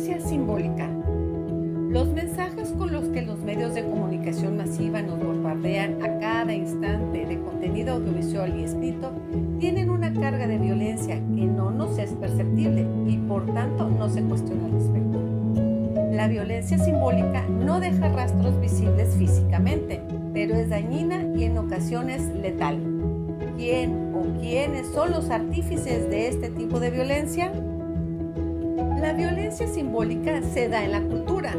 violencia simbólica. Los mensajes con los que los medios de comunicación masiva nos bombardean a cada instante de contenido audiovisual y escrito tienen una carga de violencia que no nos es perceptible y por tanto no se cuestiona al respecto. La violencia simbólica no deja rastros visibles físicamente, pero es dañina y en ocasiones letal. ¿Quién o quiénes son los artífices de este tipo de violencia? La violencia simbólica se da en la cultura.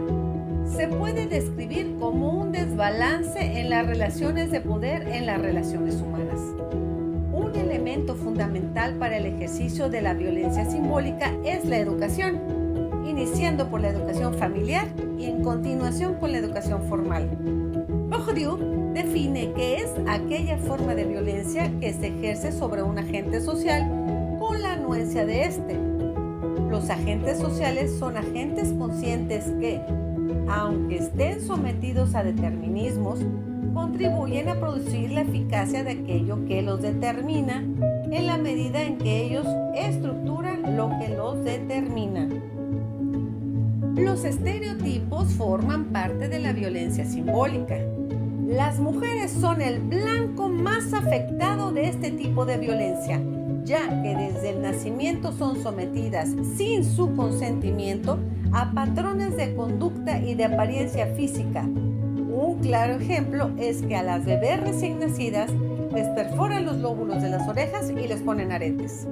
Se puede describir como un desbalance en las relaciones de poder en las relaciones humanas. Un elemento fundamental para el ejercicio de la violencia simbólica es la educación, iniciando por la educación familiar y en continuación con la educación formal. Bourdieu define que es aquella forma de violencia que se ejerce sobre un agente social con la anuencia de éste. Los agentes sociales son agentes conscientes que, aunque estén sometidos a determinismos, contribuyen a producir la eficacia de aquello que los determina en la medida en que ellos estructuran lo que los determina. Los estereotipos forman parte de la violencia simbólica. Las mujeres son el blanco más afectado de este tipo de violencia, ya que desde el nacimiento son sometidas sin su consentimiento a patrones de conducta y de apariencia física. Un claro ejemplo es que a las bebés recién nacidas les perforan los lóbulos de las orejas y les ponen aretes.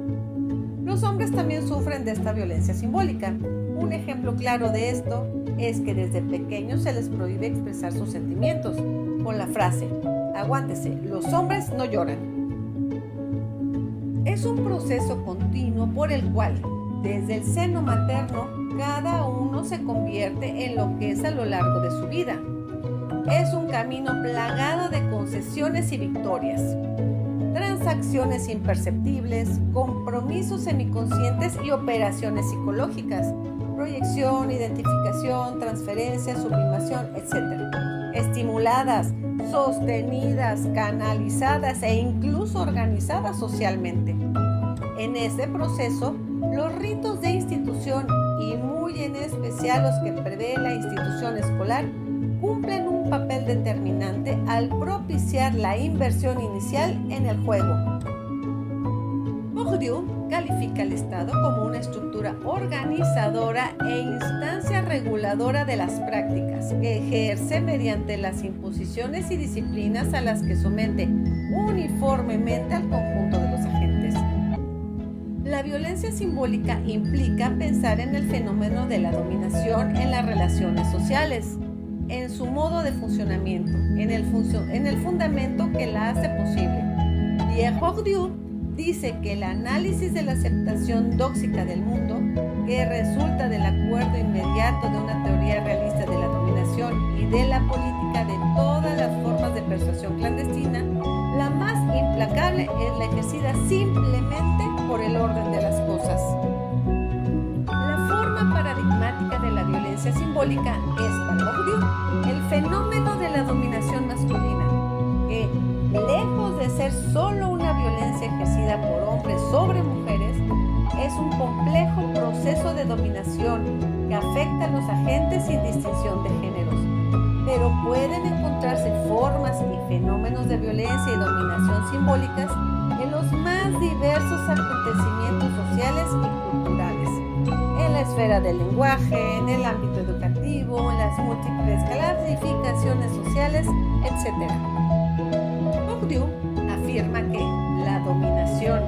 Los hombres también sufren de esta violencia simbólica. Un ejemplo claro de esto es que desde pequeños se les prohíbe expresar sus sentimientos con la frase: aguántese, los hombres no lloran. Es un proceso continuo por el cual, desde el seno materno, cada uno se convierte en lo que es a lo largo de su vida. Es un camino plagado de concesiones y victorias, transacciones imperceptibles, compromisos semiconscientes y operaciones psicológicas, proyección, identificación, transferencia, sublimación, etc. Estimuladas, sostenidas, canalizadas e incluso organizadas socialmente. En ese proceso, los ritos de institución y muy en especial los que prevé la institución escolar cumplen un papel determinante al propiciar la inversión inicial en el juego. Bourdieu califica al Estado como una estructura organizadora e instancia reguladora de las prácticas que ejerce mediante las imposiciones y disciplinas a las que somete uniformemente al conjunto de los agentes. La violencia simbólica implica pensar en el fenómeno de la dominación en las relaciones sociales, en su modo de funcionamiento, en el fundamento que la hace posible. Pierre Bourdieu dice que el análisis de la aceptación dóxica del mundo, que resulta del acuerdo inmediato de una teoría realista de la dominación y de la política de todas las formas de persuasión clandestina, la más implacable es la ejercida simplemente por el orden de las cosas. La forma paradigmática de la violencia simbólica es, para Bourdieu, el fenómeno de la dominación masculina, que, lejos de ser solo una violencia ejercida por hombres sobre mujeres, es un complejo proceso de dominación que afecta a los agentes sin distinción de géneros. Pero pueden encontrarse formas y fenómenos de violencia y dominación simbólicas en los más diversos acontecimientos sociales y culturales, en la esfera del lenguaje, en el ámbito educativo, en las múltiples clasificaciones sociales, etc. Bourdieu afirma que la dominación,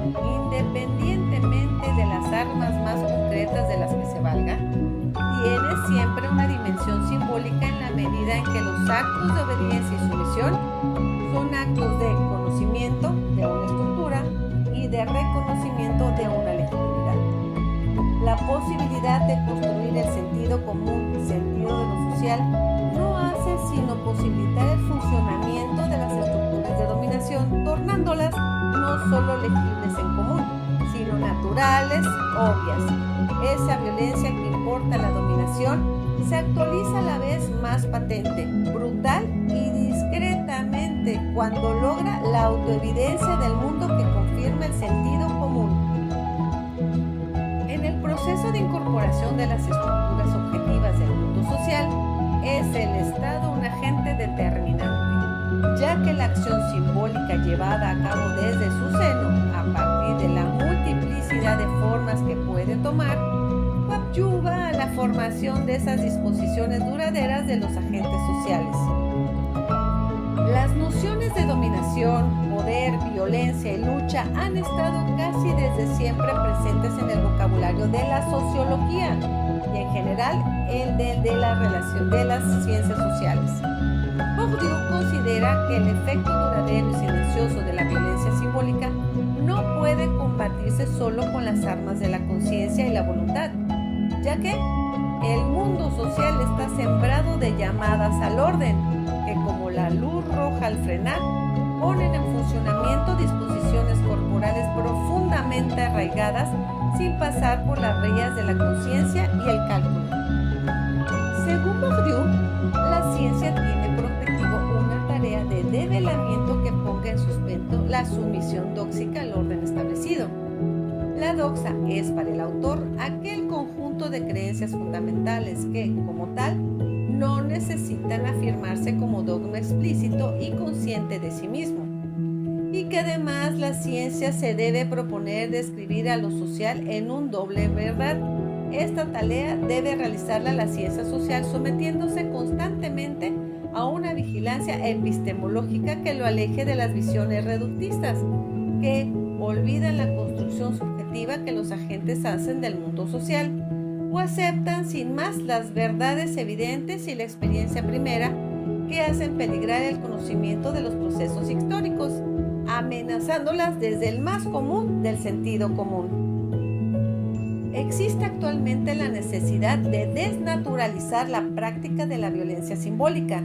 independientemente de las armas más concretas de las que se valga, tiene siempre una dimensión simbólica en la medida en que los actos de obediencia y sumisión son actos de conocimiento de una estructura y de reconocimiento de una legitimidad. La posibilidad de construir el sentido común, sentido de lo social, no hace sino posibilitar el funcionamiento de las estructuras de dominación, tornándolas no solo legibles en común, sino naturales, obvias. Esa violencia que importa la dominación se actualiza a la vez más patente, brutal y discretamente cuando logra la autoevidencia del mundo que confirma el sentido común. En el proceso proceso de incorporación de las estructuras objetivas del mundo social es el Estado un agente determinante, ya que la acción simbólica llevada a cabo desde su seno, a partir de la multiplicidad de formas que puede tomar, coadyuva a la formación de esas disposiciones duraderas de los agentes sociales. Las nociones de dominación, poder, violencia y lucha han estado casi desde siempre presentes en el vocabulario de la sociología y en general el de la relación de las ciencias sociales. Bourdieu considera que el efecto duradero y silencioso de la violencia simbólica no puede combatirse solo con las armas de la conciencia y la voluntad, ya que el mundo social está sembrado de llamadas al orden, que como la luz roja al frenar, ponen en funcionamiento disposiciones corporales profundamente arraigadas sin pasar por las rayas de la conciencia y el cálculo. Según Bourdieu, la ciencia tiene por objetivo una tarea de develamiento que ponga en suspenso la sumisión dóxica al orden establecido. La doxa es para el autor aquel conjunto de creencias fundamentales que, como tal, no necesitan afirmarse como dogma explícito y consciente de sí mismo, y que además la ciencia se debe proponer describir a lo social en un doble verdad. Esta tarea debe realizarla la ciencia social sometiéndose constantemente a una vigilancia epistemológica que lo aleje de las visiones reductistas, que olvidan la construcción subjetiva que los agentes hacen del mundo social, o aceptan sin más las verdades evidentes y la experiencia primera que hacen peligrar el conocimiento de los procesos históricos, amenazándolas desde el más común del sentido común. Existe actualmente la necesidad de desnaturalizar la práctica de la violencia simbólica,